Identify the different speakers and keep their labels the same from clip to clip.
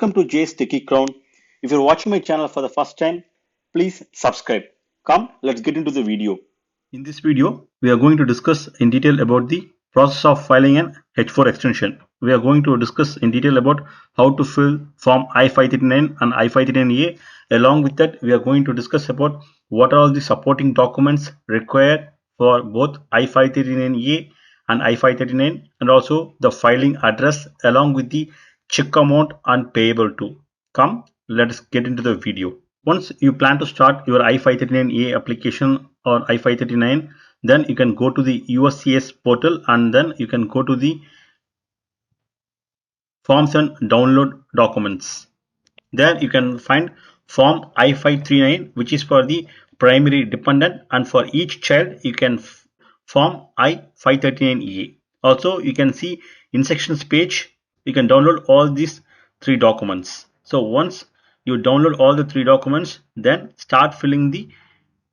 Speaker 1: Welcome to Jay's Techie Crown. If you're watching my channel for the first time, please subscribe. Come, let's get into the video. In this video, we are going to discuss in detail about the process of filing an H4 extension. We are going to discuss in detail about how to fill Form I-539 and I-539A. Along with that, we are going to discuss about what are all the supporting documents required for both I-539A and I-539, and also the filing address along with the check amount and payable to. Come, let's get into the video. Once you plan to start your I-539A application or I-539, then you can go to the USCIS portal and then you can go to the forms and download documents. There you can find form I-539, which is for the primary dependent, and for each child you can form I-539A. Also you can see instructions page. You can download all these three documents. So once you download all the three documents, then start filling the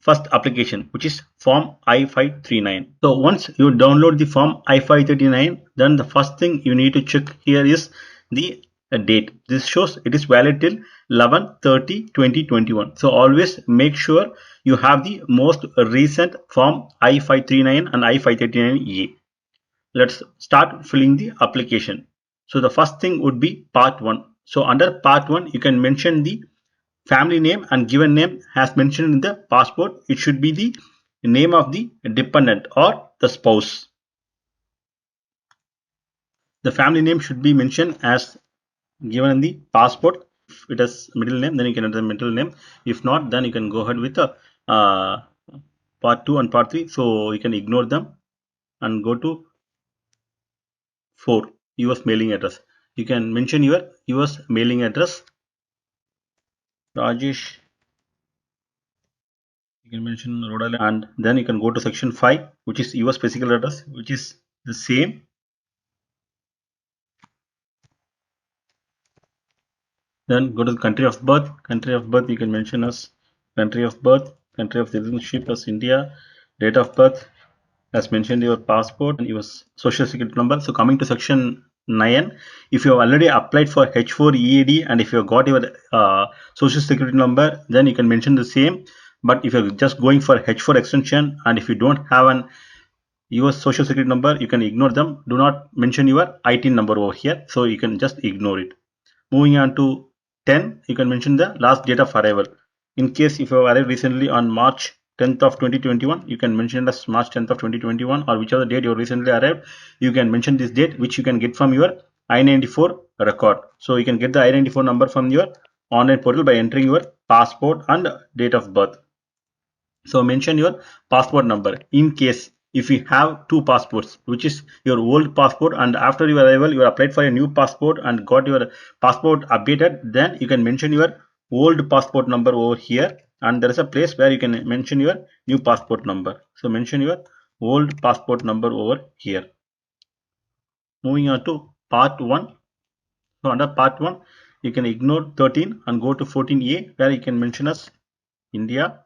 Speaker 1: first application, which is form I-539. So once you download the form I-539, then the first thing you need to check here is the date. This shows it is valid till 11/30/2021. So always make sure you have the most recent form I-539 and I-539A. Let's start filling the application. So the first thing would be part 1. So under part 1, you can mention the family name and given name as mentioned in the passport. It should be the name of the dependent or the spouse. The family name should be mentioned as given in the passport. If it has middle name, then you can enter the middle name. If not, then you can go ahead with the part 2 and part 3. So you can ignore them and go to 4, US mailing address. You can mention your US mailing address. Rajesh, you can mention Rhode Island, and then you can go to section 5, which is US physical address, which is the same. Then go to the country of birth. Country of birth you can mention as country of birth, country of citizenship as India, date of birth as mentioned your passport and your social security number. So coming to section 9, if you have already applied for H4 EAD and if you have got your social security number, then you can mention the same. But if you're just going for H4 extension and if you don't have an US social security number, you can ignore them. Do not mention your ITIN number over here. So you can just ignore it. Moving on to 10, you can mention the last date of arrival. In case if you have arrived recently on March 10th of 2021, you can mention it as March 10th of 2021, or whichever date you recently arrived, you can mention this date, which you can get from your I-94 record. So you can get the I-94 number from your online portal by entering your passport and date of birth. So mention your passport number. In case if you have two passports, which is your old passport, and after your arrival you applied for a new passport and got your passport updated, then you can mention your old passport number over here, and there is a place where you can mention your new passport number. So mention your old passport number over here. Moving on to part 1. So under part 1, you can ignore 13 and go to 14A, where you can mention as India.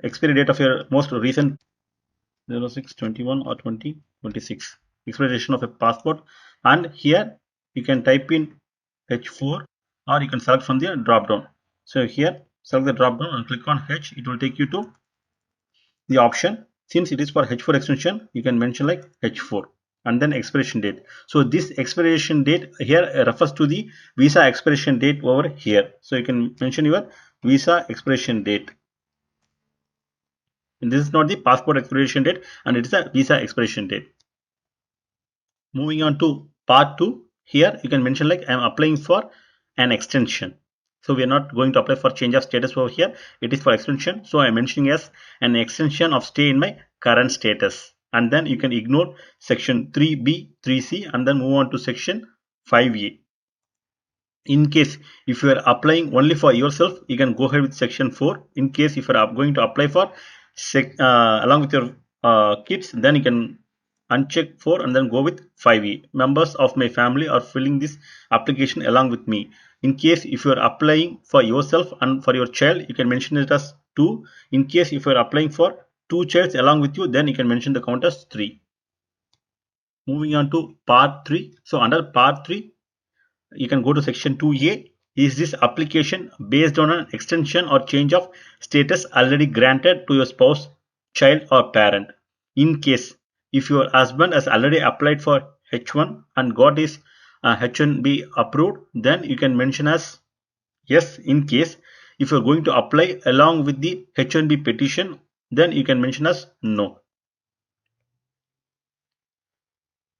Speaker 1: Expiry date of your most recent 06/21 or 2026 expiration of a passport, and here you can type in H4 or you can select from the drop down. So here select the drop down and click on H. It will take you to the option. Since it is for H4 extension, you can mention like H4 and then expiration date. So this expiration date here refers to the visa expiration date over here. So you can mention your visa expiration date. And this is not the passport expiration date, and it is a visa expiration date. Moving on to part 2, here you can mention like I am applying for an extension. So we are not going to apply for change of status over here. It is for extension. So I am mentioning as an extension of stay in my current status. And then you can ignore section 3B, 3C, and then move on to section 5A. In case if you are applying only for yourself, you can go ahead with section 4. In case if you are going to apply for along with your kids, then you can uncheck 4 and then go with 5E. Members of my family are filling this application along with me. In case if you are applying for yourself and for your child, you can mention it as 2. In case if you are applying for 2 childs along with you, then you can mention the count as 3. Moving on to part 3. So under part 3, you can go to section 2A. Is this application based on an extension or change of status already granted to your spouse, child, or parent? In case if your husband has already applied for H1 and got his H1B approved, then you can mention as yes. In case if you're going to apply along with the H1B petition, then you can mention as no.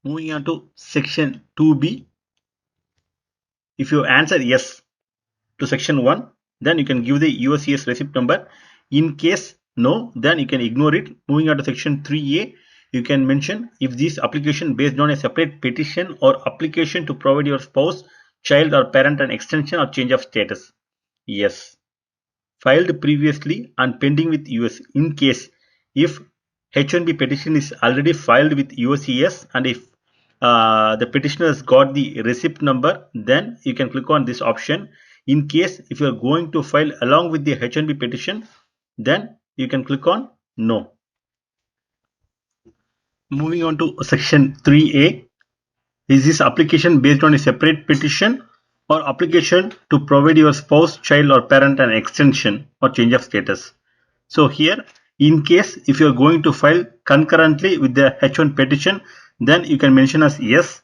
Speaker 1: Moving on to section 2B. If you answer yes to section 1, then you can give the USCIS receipt number. In case no, then you can ignore it. Moving on to section 3A, you can mention if this application based on a separate petition or application to provide your spouse, child, or parent an extension or change of status. Yes. Filed previously and pending with US. In case if H1B petition is already filed with USCIS and if the petitioner has got the receipt number, then you can click on this option. In case if you are going to file along with the H1B petition, then you can click on no. Moving on to section 3A. Is this application based on a separate petition or application to provide your spouse, child, or parent an extension or change of status? So here, in case if you are going to file concurrently with the H1 petition, then you can mention as yes.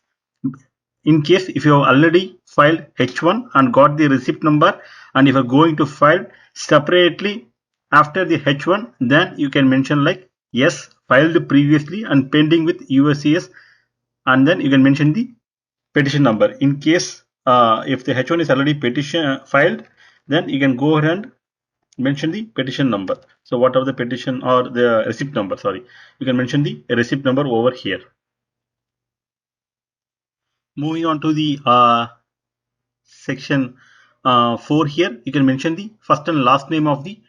Speaker 1: In case if you have already filed H1 and got the receipt number, and if you are going to file separately after the H1, then you can mention like yes, filed previously and pending with USCIS, and then you can mention the petition number. In case if the H1 is already petition filed, then you can go ahead and mention the petition number. So whatever the petition or the receipt number, sorry, you can mention the receipt number over here. Moving on to the section 4 here, you can mention the first and last name of the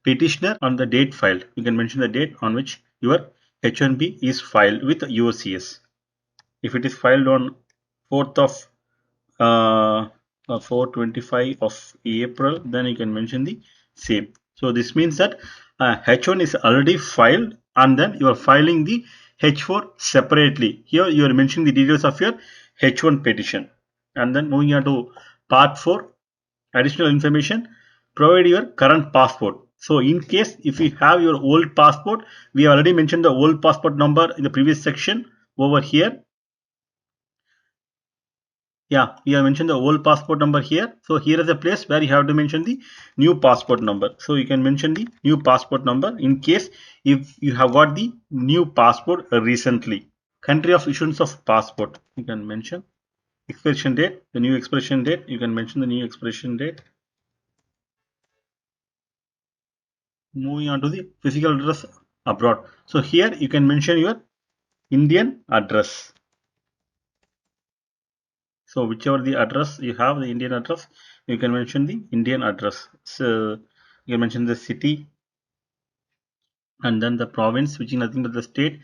Speaker 1: petitioner and the date filed. You can mention the date on which your H1B is filed with USCIS. If it is filed on 4th of 4/25 of April, then you can mention the same. So this means that H1 is already filed and then you are filing the H4 separately. Here you are mentioning the details of your H1 petition. And then moving on to part 4, additional information, provide your current passport. So in case if you have your old passport, we already mentioned the old passport number in the previous section over here. Yeah, we have mentioned the old passport number here. So here is a place where you have to mention the new passport number. So you can mention the new passport number in case if you have got the new passport recently. Country of issuance of passport, you can mention expiration date, the new expiration date, you can mention the new expiration date. Moving on to the physical address abroad. So here you can mention your Indian address. So whichever the address you have, the Indian address, you can mention the Indian address. So you can mention the city and then the province, which is nothing but the state.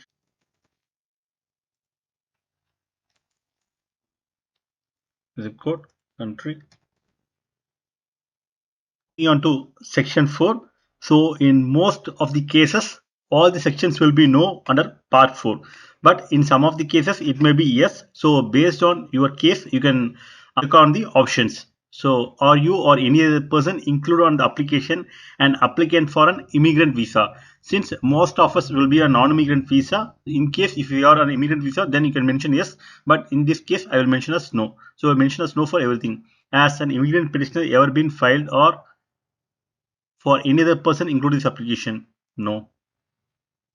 Speaker 1: Zip code, country. Moving on to section 4. So in most of the cases, all the sections will be no under part 4. But in some of the cases, it may be yes. So based on your case, you can click on the options. So are you or any other person included on the application an applicant for an immigrant visa? Since most of us will be a non-immigrant visa, in case if you are an immigrant visa, then you can mention yes. But in this case, I will mention as no. So I will mention as no for everything. Has an immigrant petitioner ever been filed or for any other person including this application? No.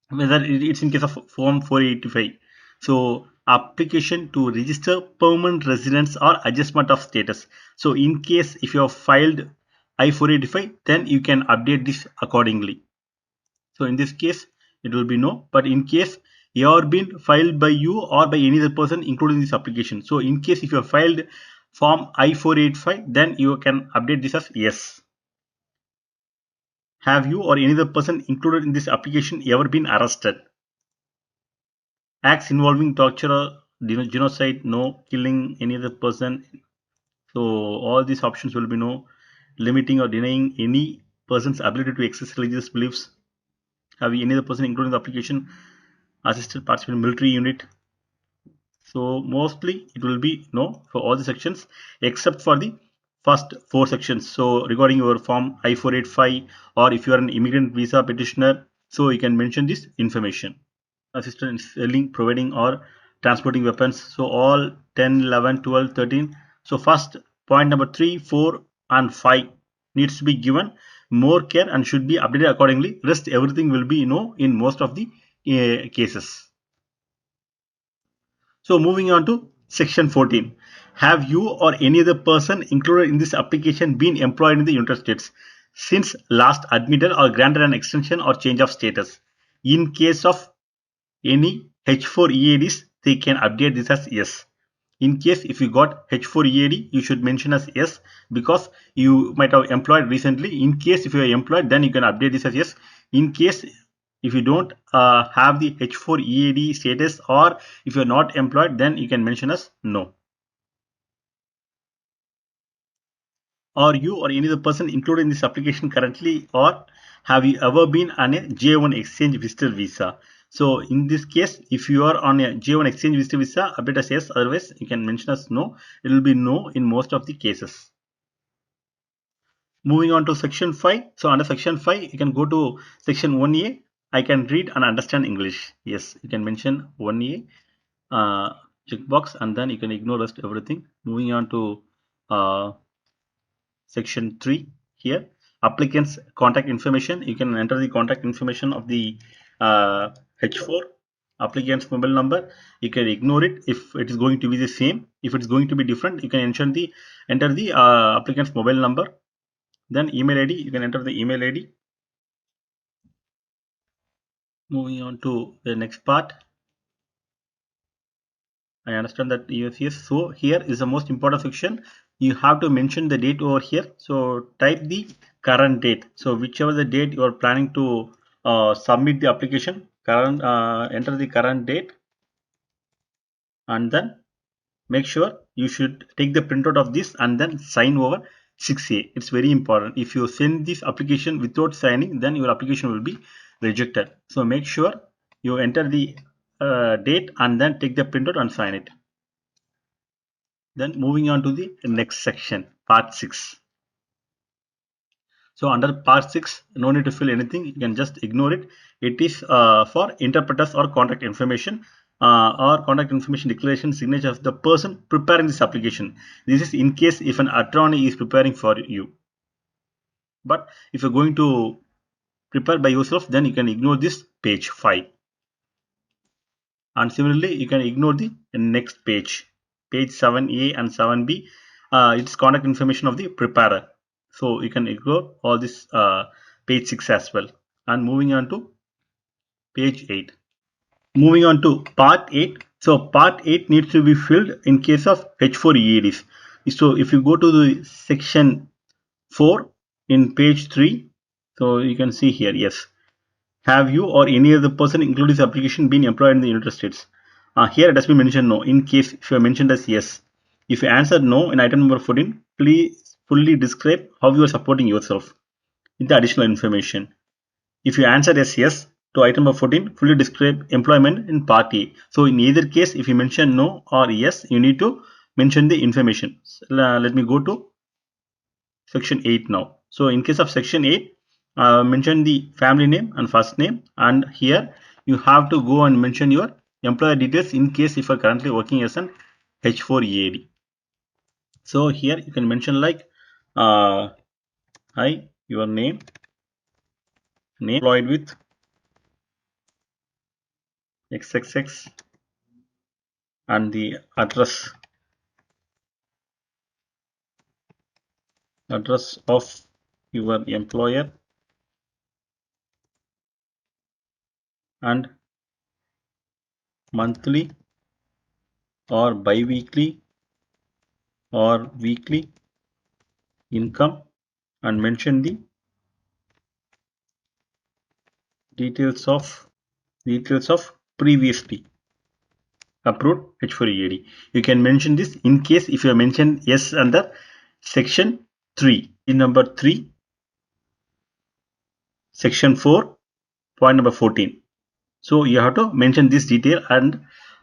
Speaker 1: Whether it's in case of form 485. So application to register permanent residence or adjustment of status. So in case if you have filed I-485, then you can update this accordingly. So in this case, it will be no. But in case you have been filed by you or by any other person including this application. So in case if you have filed form I-485, then you can update this as yes. Have you or any other person included in this application ever been arrested? Acts involving torture or genocide, no. Killing any other person. So all these options will be no. Limiting or denying any person's ability to exercise religious beliefs. Have any other person including the application assisted participant in military unit? So mostly it will be no for all the sections except for the first 4 sections. So regarding your form I-485, or if you are an immigrant visa petitioner, so you can mention this information. Assistant in selling, providing, or transporting weapons. So all 10, 11, 12, 13. So first point number 3, 4, and 5 needs to be given more care and should be updated accordingly. Rest everything will be in most of the cases. So moving on to section 14. Have you or any other person included in this application been employed in the United States since last admitted or granted an extension or change of status? In case of any H4 EADs, they can update this as yes. In case if you got H4 EAD, you should mention as yes because you might have employed recently. In case if you are employed, then you can update this as yes. In case if you don't have the H4 EAD status, or if you're not employed, then you can mention as no. Are you or any other person included in this application currently, or have you ever been on a J1 exchange visitor visa? So in this case, if you are on a J1 exchange visitor visa, update as yes, otherwise you can mention as no. It will be no in most of the cases. Moving on to section 5. So under section 5, you can go to section 1A. I can read and understand English. Yes, you can mention 1A checkbox, and then you can ignore rest everything. Moving on to section 3 here, applicants contact information. You can enter the contact information of the H4 applicant's mobile number. You can ignore it if it is going to be the same. If it's going to be different, you can enter the applicant's mobile number. Then email ID, you can enter the email ID. Moving on to the next part. I understand that yes. So here is the most important section. You have to mention the date over here. So type the current date. So whichever the date you are planning to submit the application, enter the current date, and then make sure you should take the printout of this and then sign over 6A. It's very important. If you send this application without signing, then your application will be rejected. So make sure you enter the date and then take the printout and sign it. Then moving on to the next section, part 6. So under part 6, no need to fill anything. You can just ignore it. It is for interpreters or contact information or contact information declaration signature of the person preparing this application. This is in case if an attorney is preparing for you. But if you're going to prepare by yourself, then you can ignore this page 5. And similarly, you can ignore the next page, page 7A and 7B. It's contact information of the preparer. So you can ignore all this page 6 as well. And moving on to page 8. Moving on to part 8. So part 8 needs to be filled in case of H4 EADs. So if you go to the section 4 in page 3, so you can see here, yes. Have you or any other person including this application been employed in the United States? Here it has been mentioned no. In case if you are mentioned as yes. If you answer no in item number 14, please fully describe how you are supporting yourself with the additional information. If you answer as yes to item number 14, fully describe employment in part A. So in either case, if you mention no or yes, you need to mention the information. So, let me go to section 8 now. So in case of section 8, mention the family name and first name, and here you have to go and mention your employer details in case if you are currently working as an H4 EAD. So here you can mention like hi, your name employed with XXX, and the address of your employer, and monthly or bi-weekly or weekly income, and mention the details of previously approved H4 EAD. You can mention this in case if you have mentioned yes under section 3. In number 3, section 4, point number 14. So you have to mention this detail, and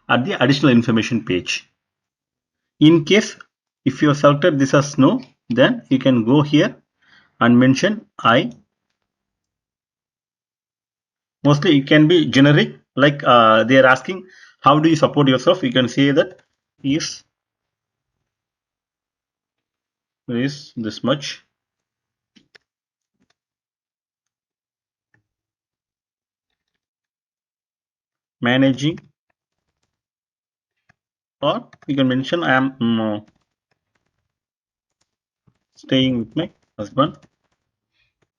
Speaker 1: at the additional information page. In case if you have selected this as no, then you can go here and mention I. Mostly it can be generic, like they are asking how do you support yourself. You can say that is this much, managing, or you can mention I am staying with my husband.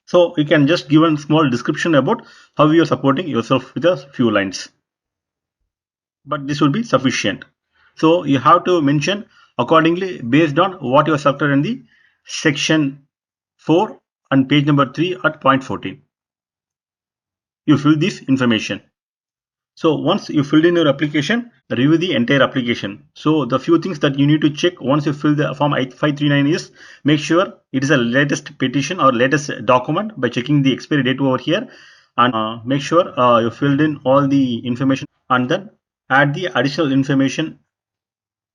Speaker 1: So you can just give a small description about how you are supporting yourself with a few lines, but this will be sufficient. So you have to mention accordingly based on what you are selected in the section 4 and page number 3 at point 14. You fill this information. So once you filled in your application, review the entire application. So the few things that you need to check once you fill the form 539 is make sure it is a latest petition or latest document by checking the expiry date over here, and make sure you filled in all the information, and then add the additional information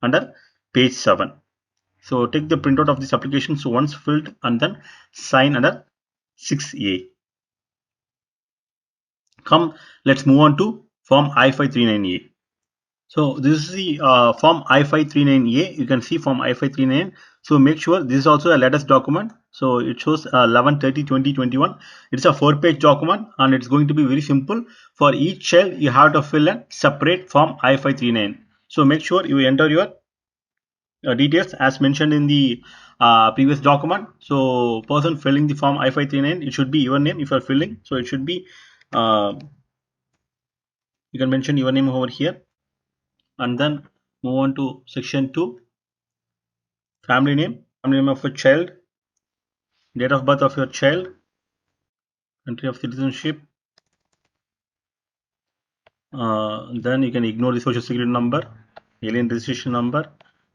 Speaker 1: under page 7. So take the printout of this application. So once filled, and then sign under 6A. Come, let's move on to form I-539A. So this is the form I-539A. You can see form I-539. So make sure this is also a latest document. So it shows 11/30/2021. It's a 4-page document, and it's going to be very simple. For each child, you have to fill a separate form I-539. So make sure you enter your details as mentioned in the previous document. So person filling the form I-539, it should be your name if you are filling. So it should be you can mention your name over here, and then move on to section 2, family name of a child, date of birth of your child, country of citizenship. Then you can ignore the social security number, alien registration number,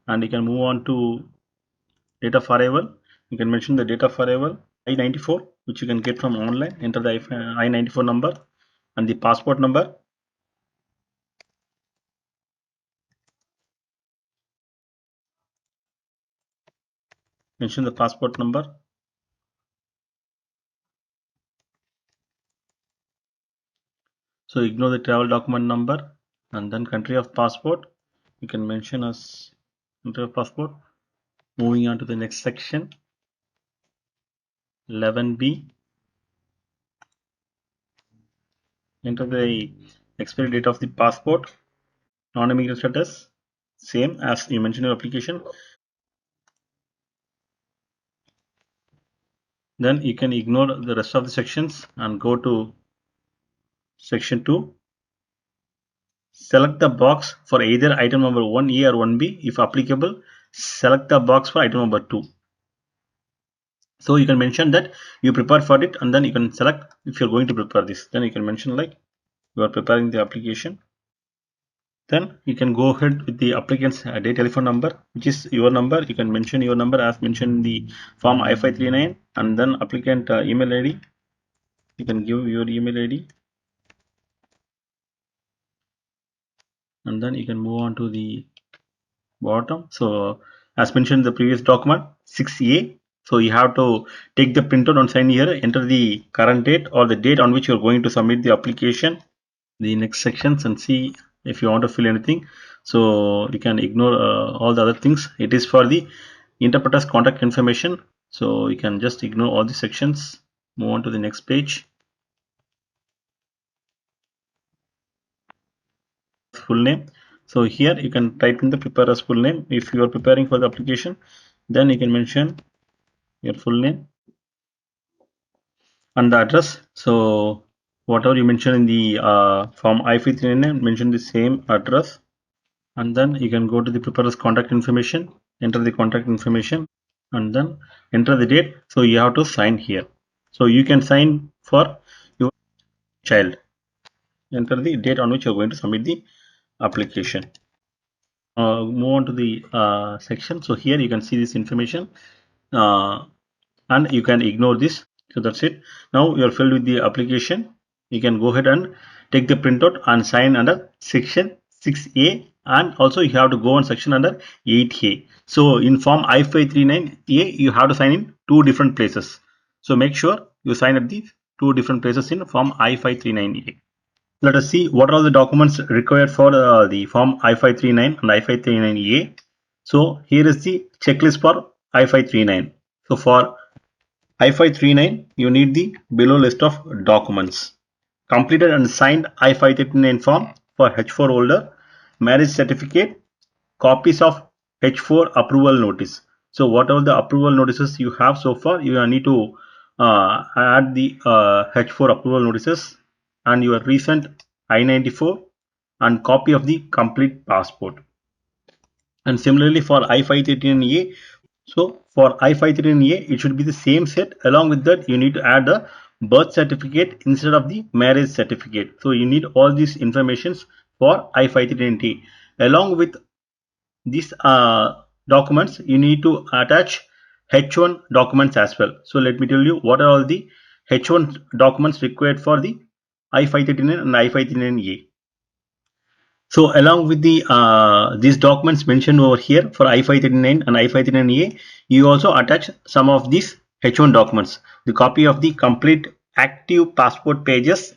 Speaker 1: and you can move on to date of arrival. You can mention the date of arrival, I-94, which you can get from online. Enter the I-94 number and the passport number. Mention the passport number. So ignore the travel document number, and then country of passport. You can mention as country of passport. Moving on to the next section, 11B. Enter the expiry date of the passport. Non-immigrant status, same as you mentioned in your application. Then you can ignore the rest of the sections and go to section 2. Select the box for either item number 1A or 1B. If applicable, select the box for item number 2. So you can mention that you prepare for it, and then you can select if you're going to prepare this. Then you can mention like you are preparing the application. Then you can go ahead with the applicant's day telephone number, which is your number. You can mention your number as mentioned in the form I-539, and then applicant email ID. You can give your email ID, and then you can move on to the bottom. So as mentioned in the previous document, 6A. So you have to take the printout and sign here, enter the current date or the date on which you're going to submit the application, the next sections, and see if you want to fill anything. So you can ignore all the other things. It is for the interpreter's contact information. So you can just ignore all the sections. Move on to the next page. Full name. So here you can type in the preparer's full name. If you are preparing for the application, then you can mention your full name and the address. So whatever you mentioned in the form I-539, mention the same address, and then you can go to the preparer's contact information, enter the contact information, and then enter the date. So you have to sign here. So you can sign for your child. Enter the date on which you're going to submit the application. Move on to the section. So here you can see this information, and you can ignore this. So that's it. Now you're filled with the application. You can go ahead and take the printout and sign under section 6A and also you have to go on section under 8A. So in form I-539A, you have to sign in 2 different places. So make sure you sign at these 2 different places in form I-539A. Let us see what are the documents required for the form I-539 and I-539A. So here is the checklist for I-539. So for I-539, you need the below list of documents. Completed and signed I-539 form for H4 holder, marriage certificate, copies of H4 approval notice. So whatever the approval notices you have so far, you need to add the H4 approval notices and your recent I-94 and copy of the complete passport. And similarly for I-539A, so for I-539A, it should be the same set. Along with that, you need to add a birth certificate instead of the marriage certificate. So you need all these informations for I-539A. Along with these documents, you need to attach H1 documents as well. So let me tell you what are all the H1 documents required for the I-539 and I-539A. So along with the these documents mentioned over here for I-539 and I-539A, you also attach some of these H1 documents. The copy of the complete active passport pages,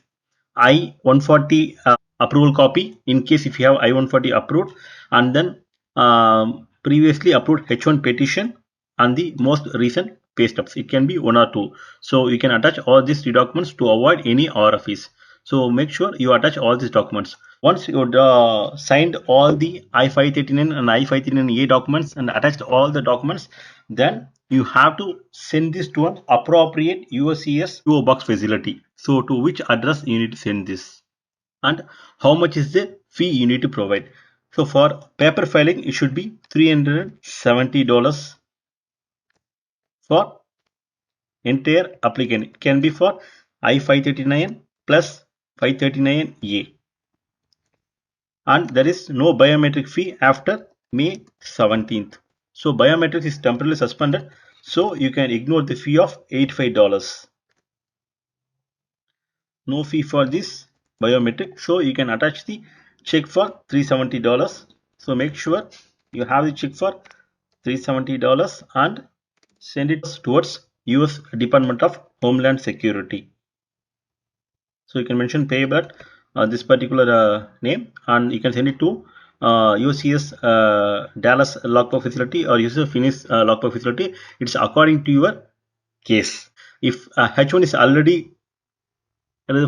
Speaker 1: I-140 approval copy in case if you have I-140 approved, and then previously approved H1 petition and the most recent pay stubs. It can be 1 or 2. So you can attach all these 3 documents to avoid any RFEs. So make sure you attach all these documents. Once you signed all the I-539 and I-539A documents and attached all the documents, then you have to send this to an appropriate USCIS PO box facility. So to which address you need to send this and how much is the fee you need to provide. So for paper filing, it should be $370 for entire applicant. It can be for I-539 plus 539A. And there is no biometric fee after May 17th. So biometrics is temporarily suspended, so you can ignore the fee of $85. No fee for this biometric, so you can attach the check for $370. So make sure you have the check for $370 and send it towards US Department of Homeland Security. So you can mention payable at this particular name, and you can send it to UCS Dallas Lockbox facility or UCS Phoenix Lockbox facility. It's according to your case. If H1 is already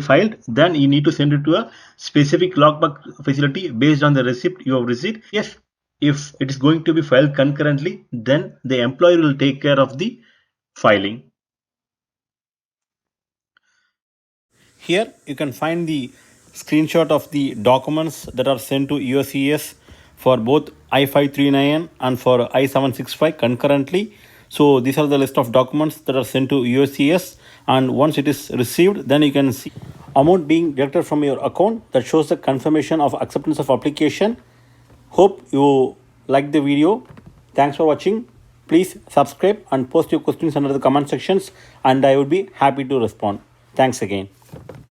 Speaker 1: filed, then you need to send it to a specific lockbox facility based on the receipt you have received. Yes, if it is going to be filed concurrently, then the employer will take care of the filing. Here you can find the screenshot of the documents that are sent to USCIS for both I-539 and for I-765 concurrently. So these are the list of documents that are sent to USCIS, and once it is received, then you can see amount being deducted from your account. That shows the confirmation of acceptance of application. Hope you like the video. Thanks for watching. Please subscribe and post your questions under the comment sections, and I would be happy to respond. Thanks again.